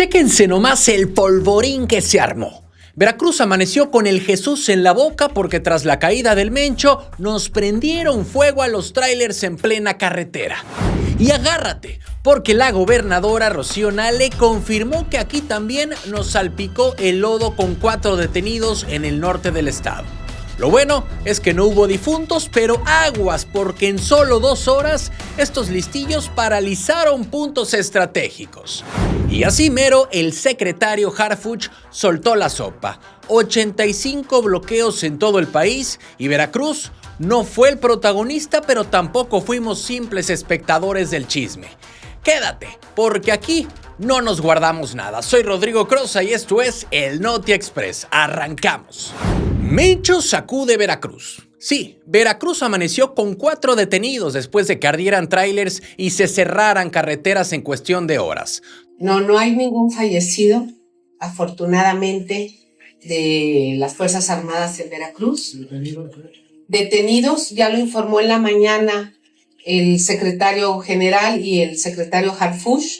Chéquense nomás el polvorín que se armó. Veracruz amaneció con el Jesús en la boca porque tras la caída del Mencho nos prendieron fuego a los tráilers en plena carretera. Y agárrate, porque la gobernadora Rocío Nale confirmó que aquí también nos salpicó el lodo con 4 detenidos en el norte del estado. Lo bueno es que no hubo difuntos, pero aguas, porque en solo 2 horas estos listillos paralizaron puntos estratégicos. Y así mero, el secretario Harfuch soltó la sopa. 85 bloqueos en todo el país y Veracruz no fue el protagonista, pero tampoco fuimos simples espectadores del chisme. Quédate, porque aquí no nos guardamos nada. Soy Rodrigo Croza y esto es el Noti Express. Arrancamos. Mencho sacude Veracruz. Sí, Veracruz amaneció con 4 detenidos después de que ardieran tráilers y se cerraran carreteras en cuestión de horas. No hay ningún fallecido, afortunadamente, de las Fuerzas Armadas en Veracruz. Detenidos, ya lo informó en la mañana el secretario general y el secretario Harfuch,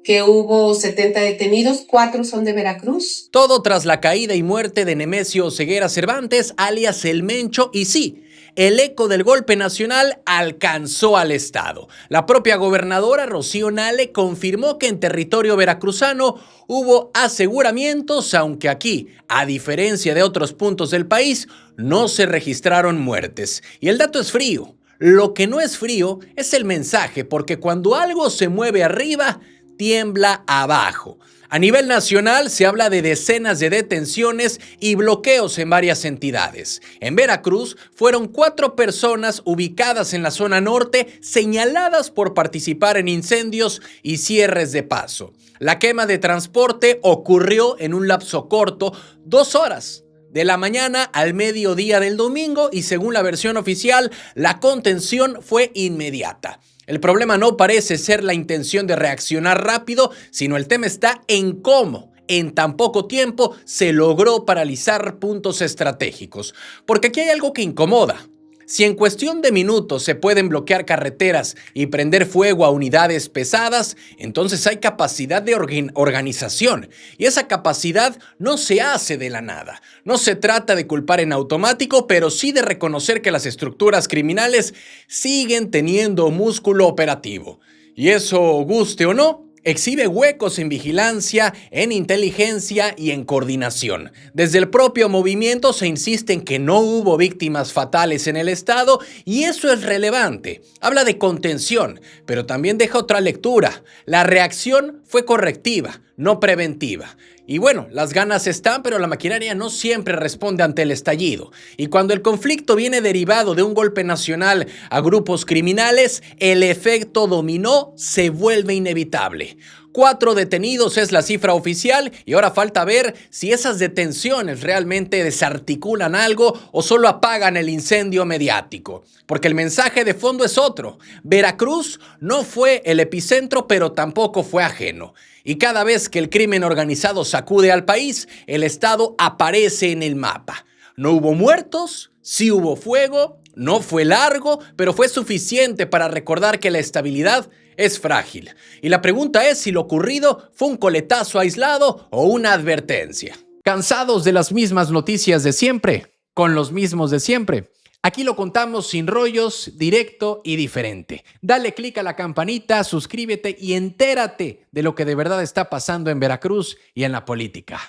que hubo 70 detenidos, 4 son de Veracruz. Todo tras la caída y muerte de Nemesio Ceguera Cervantes, alias El Mencho, y sí, el eco del golpe nacional alcanzó al estado. La propia gobernadora Rocío Nale confirmó que en territorio veracruzano hubo aseguramientos, aunque aquí, a diferencia de otros puntos del país, no se registraron muertes. Y el dato es frío. Lo que no es frío es el mensaje, porque cuando algo se mueve arriba, tiembla abajo. A nivel nacional se habla de decenas de detenciones y bloqueos en varias entidades. En Veracruz fueron 4 personas ubicadas en la zona norte señaladas por participar en incendios y cierres de paso. La quema de transporte ocurrió en un lapso corto, 2 horas. De la mañana al mediodía del domingo y según la versión oficial, la contención fue inmediata. El problema no parece ser la intención de reaccionar rápido, sino el tema está en cómo, en tan poco tiempo, se logró paralizar puntos estratégicos. Porque aquí hay algo que incomoda. Si en cuestión de minutos se pueden bloquear carreteras y prender fuego a unidades pesadas, entonces hay capacidad de organización. Y esa capacidad no se hace de la nada. No se trata de culpar en automático, pero sí de reconocer que las estructuras criminales siguen teniendo músculo operativo. Y eso, guste o no, exhibe huecos en vigilancia, en inteligencia y en coordinación. Desde el propio movimiento se insiste en que no hubo víctimas fatales en el estado y eso es relevante. Habla de contención, pero también deja otra lectura. La reacción fue correctiva, no preventiva. Y bueno, las ganas están, pero la maquinaria no siempre responde ante el estallido. Y cuando el conflicto viene derivado de un golpe nacional a grupos criminales, el efecto dominó se vuelve inevitable. 4 detenidos es la cifra oficial y ahora falta ver si esas detenciones realmente desarticulan algo o solo apagan el incendio mediático. Porque el mensaje de fondo es otro. Veracruz no fue el epicentro, pero tampoco fue ajeno. Y cada vez que el crimen organizado sacude al país, el estado aparece en el mapa. No hubo muertos, sí hubo fuego, no fue largo, pero fue suficiente para recordar que la estabilidad es frágil. Y la pregunta es si lo ocurrido fue un coletazo aislado o una advertencia. ¿Cansados de las mismas noticias de siempre? ¿Con los mismos de siempre? Aquí lo contamos sin rollos, directo y diferente. Dale click a la campanita, suscríbete y entérate de lo que de verdad está pasando en Veracruz y en la política.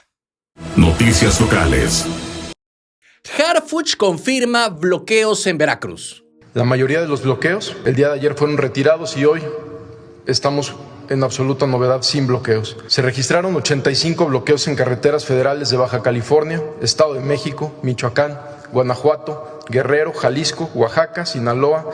Noticias locales. Harfuch confirma bloqueos en Veracruz. La mayoría de los bloqueos el día de ayer fueron retirados y hoy estamos en absoluta novedad sin bloqueos. Se registraron 85 bloqueos en carreteras federales de Baja California, Estado de México, Michoacán, Guanajuato, Guerrero, Jalisco, Oaxaca, Sinaloa,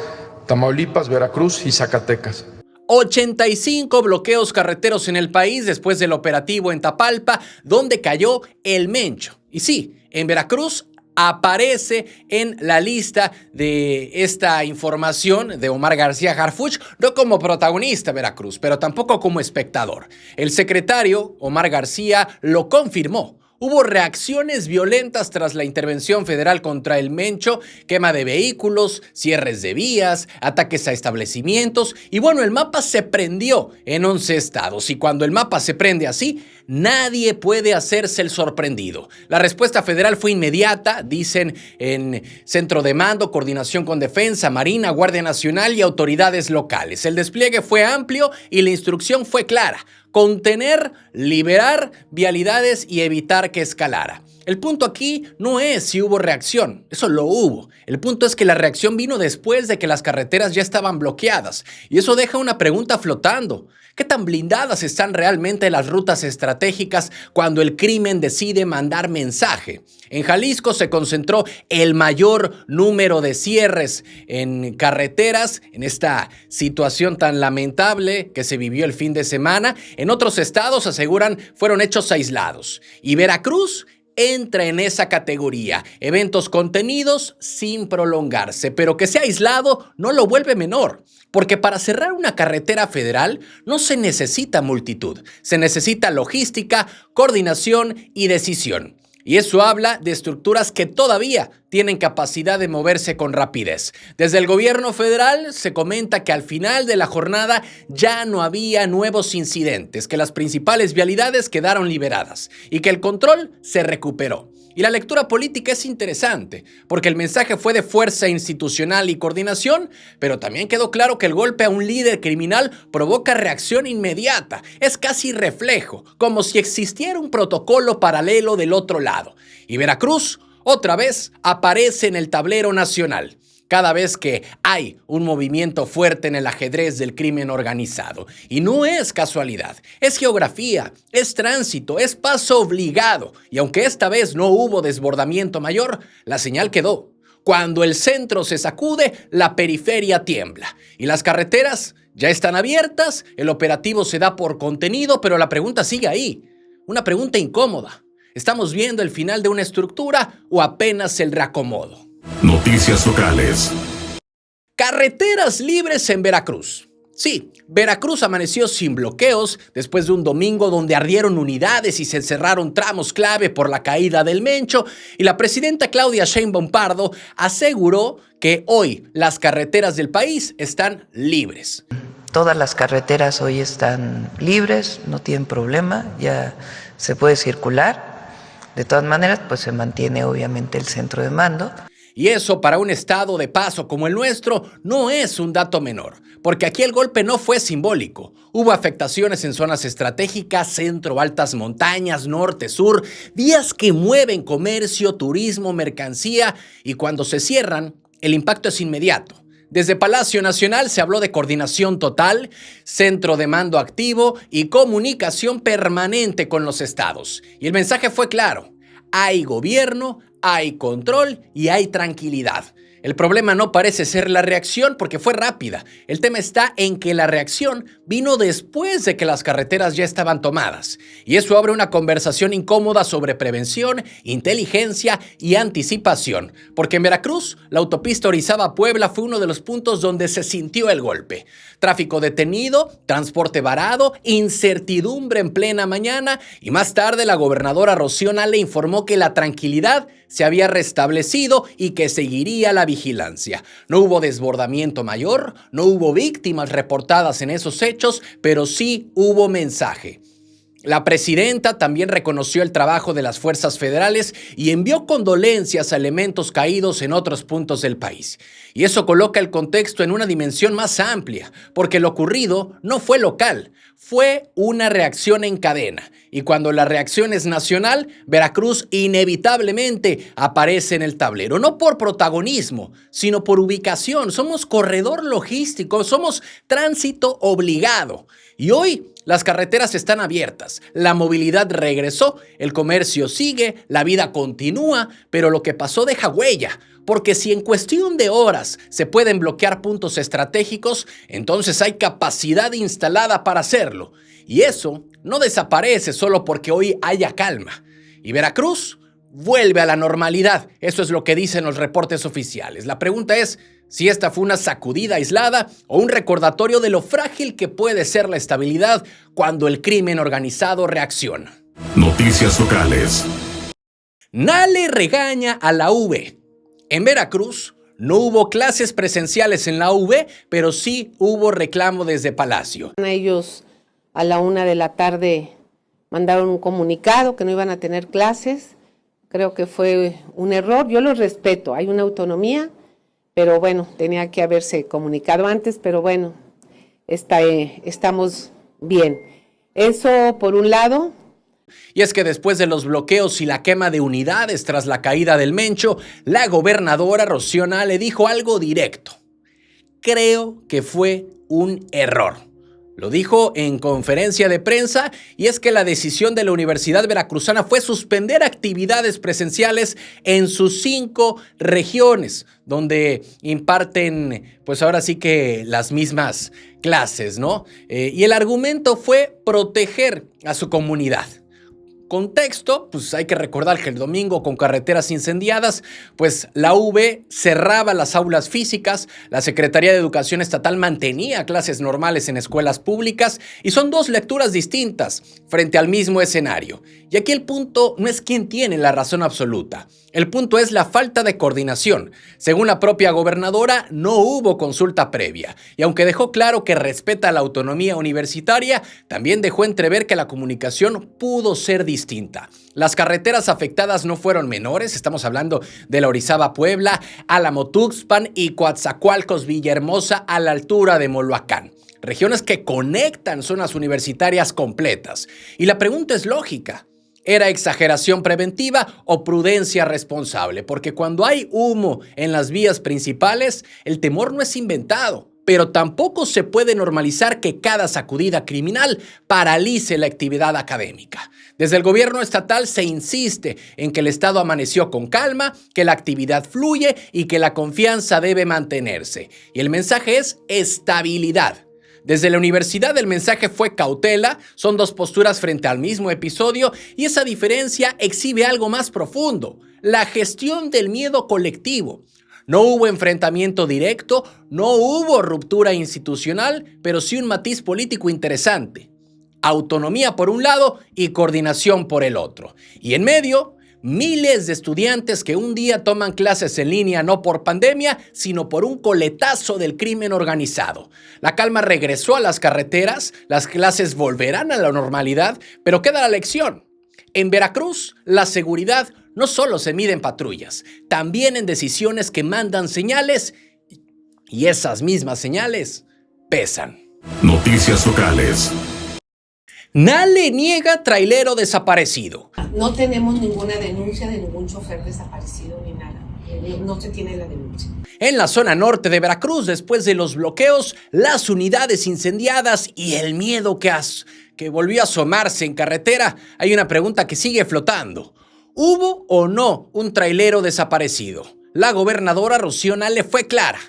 Tamaulipas, Veracruz y Zacatecas. 85 bloqueos carreteros en el país después del operativo en Tapalpa, donde cayó El Mencho. Y sí, en Veracruz aparece en la lista de esta información de Omar García Harfuch, no como protagonista Veracruz, pero tampoco como espectador. El secretario Omar García lo confirmó. Hubo reacciones violentas tras la intervención federal contra el Mencho, quema de vehículos, cierres de vías, ataques a establecimientos y bueno, el mapa se prendió en 11 estados y cuando el mapa se prende así, nadie puede hacerse el sorprendido. La respuesta federal fue inmediata, dicen en Centro de Mando, coordinación con Defensa, Marina, Guardia Nacional y autoridades locales. El despliegue fue amplio y la instrucción fue clara: contener, liberar vialidades y evitar que escalara. El punto aquí no es si hubo reacción, eso lo hubo. El punto es que la reacción vino después de que las carreteras ya estaban bloqueadas. Y eso deja una pregunta flotando. ¿Qué tan blindadas están realmente las rutas estratégicas cuando el crimen decide mandar mensaje? En Jalisco se concentró el mayor número de cierres en carreteras en esta situación tan lamentable que se vivió el fin de semana. En otros estados, aseguran, fueron hechos aislados. Y Veracruz entra en esa categoría, eventos contenidos sin prolongarse, pero que sea aislado no lo vuelve menor, porque para cerrar una carretera federal no se necesita multitud, se necesita logística, coordinación y decisión. Y eso habla de estructuras que todavía tienen capacidad de moverse con rapidez. Desde el gobierno federal se comenta que al final de la jornada ya no había nuevos incidentes, que las principales vialidades quedaron liberadas y que el control se recuperó. Y la lectura política es interesante, porque el mensaje fue de fuerza institucional y coordinación, pero también quedó claro que el golpe a un líder criminal provoca reacción inmediata. Es casi reflejo, como si existiera un protocolo paralelo del otro lado. Y Veracruz, otra vez, aparece en el tablero nacional. Cada vez que hay un movimiento fuerte en el ajedrez del crimen organizado. Y no es casualidad, es geografía, es tránsito, es paso obligado. Y aunque esta vez no hubo desbordamiento mayor, la señal quedó. Cuando el centro se sacude, la periferia tiembla. Y las carreteras ya están abiertas, el operativo se da por contenido, pero la pregunta sigue ahí. Una pregunta incómoda. ¿Estamos viendo el final de una estructura o apenas el reacomodo? Noticias locales. Carreteras libres en Veracruz. Sí, Veracruz amaneció sin bloqueos después de un domingo donde ardieron unidades y se cerraron tramos clave por la caída del Mencho, y la presidenta Claudia Sheinbaum Pardo aseguró que hoy las carreteras del país están libres. Todas las carreteras hoy están libres, no tienen problema, ya se puede circular. De todas maneras, pues se mantiene obviamente el centro de mando. Y eso para un estado de paso como el nuestro no es un dato menor, porque aquí el golpe no fue simbólico. Hubo afectaciones en zonas estratégicas, centro, altas montañas, norte, sur, vías que mueven comercio, turismo, mercancía, y cuando se cierran, el impacto es inmediato. Desde Palacio Nacional se habló de coordinación total, centro de mando activo y comunicación permanente con los estados. Y el mensaje fue claro: hay gobierno, hay control y hay tranquilidad. El problema no parece ser la reacción porque fue rápida. El tema está en que la reacción vino después de que las carreteras ya estaban tomadas. Y eso abre una conversación incómoda sobre prevención, inteligencia y anticipación. Porque en Veracruz, la autopista Orizaba-Puebla fue uno de los puntos donde se sintió el golpe. Tráfico detenido, transporte varado, incertidumbre en plena mañana, y más tarde la gobernadora Rocío Nale informó que la tranquilidad se había restablecido y que seguiría la vigilancia. No hubo desbordamiento mayor, no hubo víctimas reportadas en esos hechos, pero sí hubo mensaje. La presidenta también reconoció el trabajo de las fuerzas federales y envió condolencias a elementos caídos en otros puntos del país. Y eso coloca el contexto en una dimensión más amplia, porque lo ocurrido no fue local, fue una reacción en cadena. Y cuando la reacción es nacional, Veracruz inevitablemente aparece en el tablero, no por protagonismo, sino por ubicación. Somos corredor logístico, somos tránsito obligado. Y hoy las carreteras están abiertas, la movilidad regresó, el comercio sigue, la vida continúa, pero lo que pasó deja huella, porque si en cuestión de horas se pueden bloquear puntos estratégicos, entonces hay capacidad instalada para hacerlo. Y eso no desaparece solo porque hoy haya calma. Y Veracruz vuelve a la normalidad, eso es lo que dicen los reportes oficiales. La pregunta es si esta fue una sacudida aislada o un recordatorio de lo frágil que puede ser la estabilidad cuando el crimen organizado reacciona. Noticias locales. Nale regaña a la UV. En Veracruz no hubo clases presenciales en la UV, pero sí hubo reclamo desde Palacio. Ellos a la 1:00 p.m. mandaron un comunicado que no iban a tener clases. Creo que fue un error. Yo los respeto, hay una autonomía, pero bueno, tenía que haberse comunicado antes, pero bueno, estamos bien. Eso por un lado. Y es que después de los bloqueos y la quema de unidades tras la caída del Mencho, la gobernadora Rocío Nale dijo algo directo. Creo que fue un error. Lo dijo en conferencia de prensa, y es que la decisión de la Universidad Veracruzana fue suspender actividades presenciales en sus 5 regiones, donde imparten, pues ahora sí que las mismas clases, ¿no? Y el argumento fue proteger a su comunidad. Contexto, pues hay que recordar que el domingo, con carreteras incendiadas, pues la UV cerraba las aulas físicas, la Secretaría de Educación Estatal mantenía clases normales en escuelas públicas, y son 2 lecturas distintas frente al mismo escenario. Y aquí el punto no es quién tiene la razón absoluta, el punto es la falta de coordinación. Según la propia gobernadora, no hubo consulta previa, y aunque dejó claro que respeta la autonomía universitaria, también dejó entrever que la comunicación pudo ser distinta. Las carreteras afectadas no fueron menores, estamos hablando de la Orizaba-Puebla, Álamo-Tuxpan y Coatzacoalcos-Villahermosa a la altura de Moloacán. Regiones que conectan zonas universitarias completas. Y la pregunta es lógica. ¿Era exageración preventiva o prudencia responsable? Porque cuando hay humo en las vías principales, el temor no es inventado. Pero tampoco se puede normalizar que cada sacudida criminal paralice la actividad académica. Desde el gobierno estatal se insiste en que el Estado amaneció con calma, que la actividad fluye y que la confianza debe mantenerse. Y el mensaje es estabilidad. Desde la universidad el mensaje fue cautela, son 2 posturas frente al mismo episodio, y esa diferencia exhibe algo más profundo: la gestión del miedo colectivo. No hubo enfrentamiento directo, no hubo ruptura institucional, pero sí un matiz político interesante. Autonomía por un lado y coordinación por el otro. Y en medio, miles de estudiantes que un día toman clases en línea no por pandemia, sino por un coletazo del crimen organizado. La calma regresó a las carreteras, las clases volverán a la normalidad, pero queda la lección. En Veracruz, la seguridad no solo se mide en patrullas, también en decisiones que mandan señales, y esas mismas señales pesan. Noticias locales. Nale niega trailero desaparecido. No tenemos ninguna denuncia de ningún chofer desaparecido ni nada. No se tiene la denuncia. En la zona norte de Veracruz, después de los bloqueos, las unidades incendiadas y el miedo que volvió a asomarse en carretera, hay una pregunta que sigue flotando. ¿Hubo o no un trailero desaparecido? La gobernadora Rocío Nale fue clara.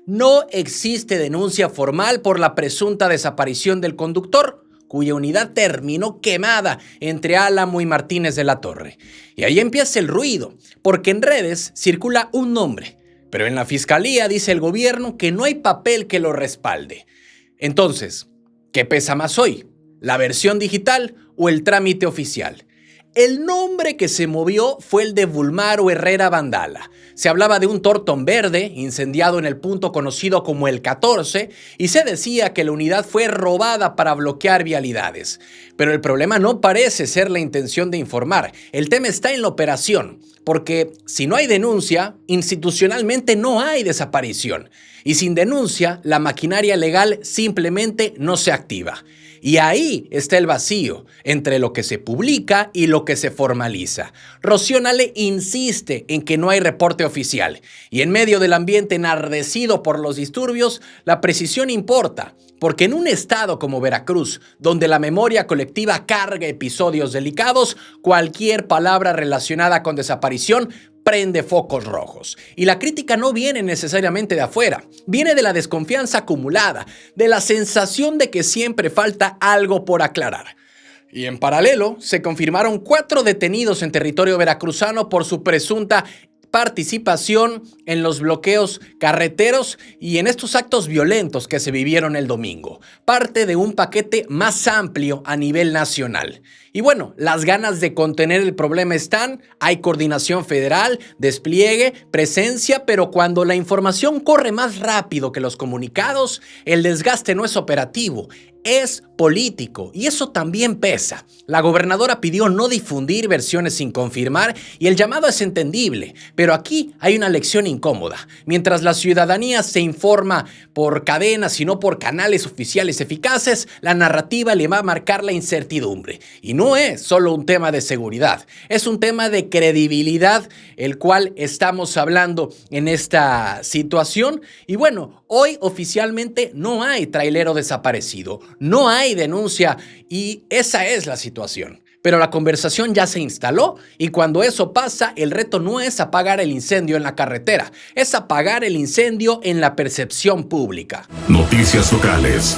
No existe denuncia formal por la presunta desaparición del conductor, cuya unidad terminó quemada entre Álamo y Martínez de la Torre. Y ahí empieza el ruido, porque en redes circula un nombre, pero en la fiscalía dice el gobierno que no hay papel que lo respalde. Entonces, ¿qué pesa más hoy? ¿La versión digital o el trámite oficial? El nombre que se movió fue el de Bulmaro Herrera Vandala. Se hablaba de un Torton verde incendiado en el punto conocido como el 14 y se decía que la unidad fue robada para bloquear vialidades. Pero el problema no parece ser la intención de informar. El tema está en la operación, porque si no hay denuncia, institucionalmente no hay desaparición. Y sin denuncia, la maquinaria legal simplemente no se activa. Y ahí está el vacío entre lo que se publica y lo que se formaliza. Rocío Nale insiste en que no hay reporte oficial. Y en medio del ambiente enardecido por los disturbios, la precisión importa. Porque en un estado como Veracruz, donde la memoria colectiva carga episodios delicados, cualquier palabra relacionada con desaparición prende focos rojos. Y la crítica no viene necesariamente de afuera, viene de la desconfianza acumulada, de la sensación de que siempre falta algo por aclarar. Y en paralelo, se confirmaron 4 detenidos en territorio veracruzano por su presunta participación en los bloqueos carreteros y en estos actos violentos que se vivieron el domingo. Parte de un paquete más amplio a nivel nacional. Y bueno, las ganas de contener el problema están, hay coordinación federal, despliegue, presencia, pero cuando la información corre más rápido que los comunicados, el desgaste no es operativo, es político y eso también pesa. La gobernadora pidió no difundir versiones sin confirmar y el llamado es entendible, pero aquí hay una lección incómoda. Mientras la ciudadanía se informa por cadenas y no por canales oficiales eficaces, la narrativa le va a marcar la incertidumbre. Y no es solo un tema de seguridad, es un tema de credibilidad, el cual estamos hablando en esta situación. Y bueno, hoy oficialmente no hay trailero desaparecido. No hay denuncia y esa es la situación. Pero la conversación ya se instaló y cuando eso pasa, el reto no es apagar el incendio en la carretera, es apagar el incendio en la percepción pública. Noticias locales.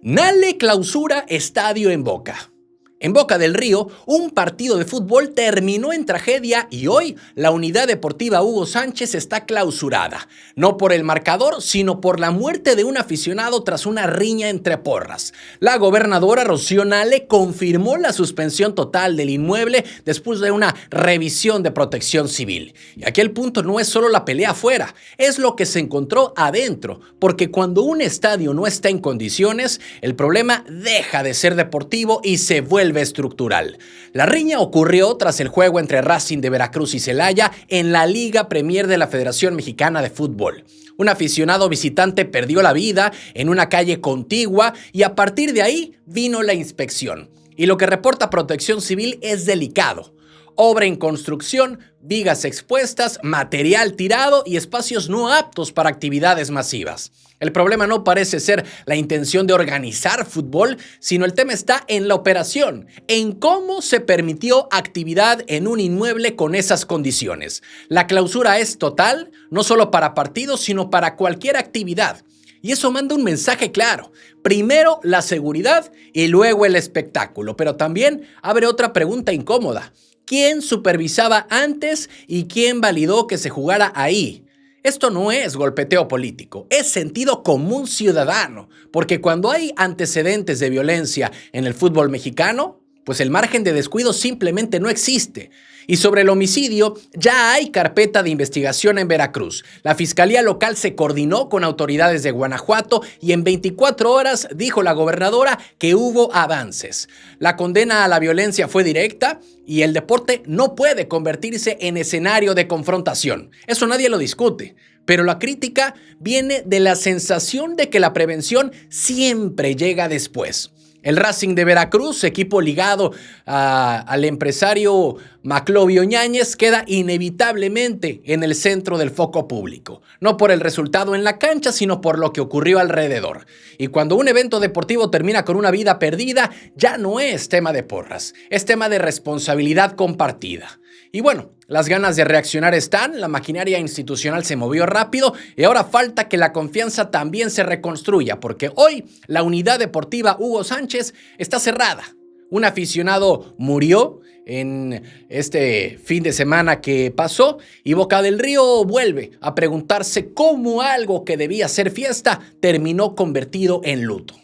Nale clausura estadio en Boca. En Boca del Río, un partido de fútbol terminó en tragedia y hoy la unidad deportiva Hugo Sánchez está clausurada. No por el marcador, sino por la muerte de un aficionado tras una riña entre porras. La gobernadora Rocío Nale confirmó la suspensión total del inmueble después de una revisión de Protección Civil. Y aquí el punto no es solo la pelea afuera, es lo que se encontró adentro. Porque cuando un estadio no está en condiciones, el problema deja de ser deportivo y se vuelve estructural. La riña ocurrió tras el juego entre Racing de Veracruz y Celaya en la Liga Premier de la Federación Mexicana de Fútbol. Un aficionado visitante perdió la vida en una calle contigua y a partir de ahí vino la inspección. Y lo que reporta Protección Civil es delicado. Obra en construcción, vigas expuestas, material tirado y espacios no aptos para actividades masivas. El problema no parece ser la intención de organizar fútbol, sino el tema está en la operación, en cómo se permitió actividad en un inmueble con esas condiciones. La clausura es total, no solo para partidos, sino para cualquier actividad. Y eso manda un mensaje claro. Primero la seguridad y luego el espectáculo. Pero también abre otra pregunta incómoda. ¿Quién supervisaba antes y quién validó que se jugara ahí? Esto no es golpeteo político, es sentido común ciudadano, porque cuando hay antecedentes de violencia en el fútbol mexicano, pues el margen de descuido simplemente no existe. Y sobre el homicidio, ya hay carpeta de investigación en Veracruz. La Fiscalía Local se coordinó con autoridades de Guanajuato y en 24 horas dijo la gobernadora que hubo avances. La condena a la violencia fue directa y el deporte no puede convertirse en escenario de confrontación. Eso nadie lo discute. Pero la crítica viene de la sensación de que la prevención siempre llega después. El Racing de Veracruz, equipo ligado al empresario Maclovio Ñáñez, queda inevitablemente en el centro del foco público. No por el resultado en la cancha, sino por lo que ocurrió alrededor. Y cuando un evento deportivo termina con una vida perdida, ya no es tema de porras, es tema de responsabilidad compartida. Y bueno, las ganas de reaccionar están, la maquinaria institucional se movió rápido y ahora falta que la confianza también se reconstruya, porque hoy la unidad deportiva Hugo Sánchez está cerrada. Un aficionado murió en este fin de semana que pasó y Boca del Río vuelve a preguntarse cómo algo que debía ser fiesta terminó convertido en luto.